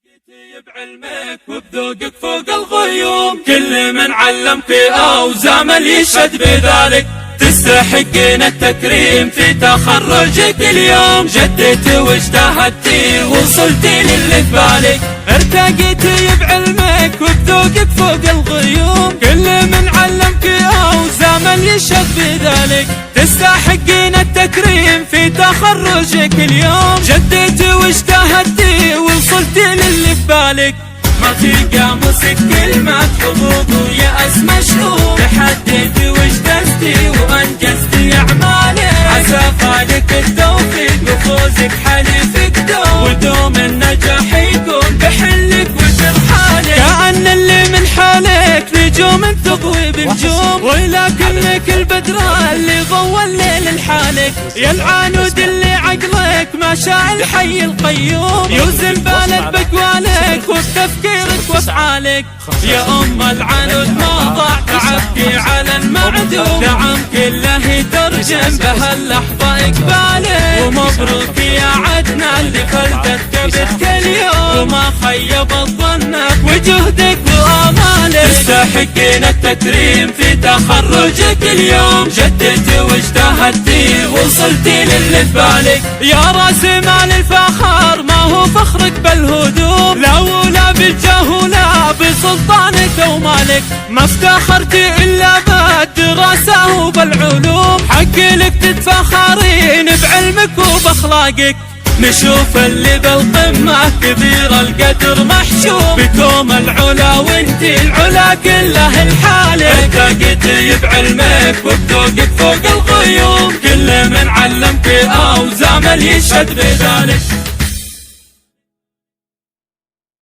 بعلمك وبذوقك فوق الغيوم، كل من علمك أوزامل يشهد بذلك، تستحقين التكريم في تخرجك اليوم، جديتي واجتهدتي وصلتي للي في بالك، ارتقيتي بعلمك وبذوقك فوق الغيوم، كل من علمك أوزامل يشهد بذلك، تستحقين التكريم في تخرجك اليوم، جديتي واجتهدتي وصلتي للي في بالك، ما في قاموسك كلمة حظوظ ويأس مشهور، تحديتي واجتزتي وأنجزتي أعمالك، عسى خالق التوفيق وفوزك حليفك دوم، ودوم النجاح يكون بحلك وترحالك، كأن اللي من حالك نجوم تضوي بنجوم، ولكنك البدرة اللي ضوى الليل لحالك، يا العنود اللي عقلك ما شاء الحي القيوم، يوزن بالك بقوالك وبتفكيرك وافعالك، يا ام العنود ما ضاع تعبكي على المعدوم، نعم كله يترجم بهاللحظة اقبالك، ومبروك يا عدنا اللي فلتت كبتك اليوم، وما خيب ظنك وجهدك وامالك، تستحقين التكريم في تخرجك اليوم، جديتي واجتهدتي وصلتي للي في بالك، يا راس مال الفخر ما هو فخرك بل هدوم، لا ولا بالجاه ولا بسلطانك ومالك، ما افتخرتي الا بالدراسة وبالعلوم، حق لك تتفخرين بعلمك وباخلاقك، نشوف اللي بالقمة كبير القدر محشوم، بكوم العلا وانتي العلا كله الحالك، ارتقيتي بعلمك وبذوقك فوق الغيوم، كل من علمك أوزامل يشهد بذلك.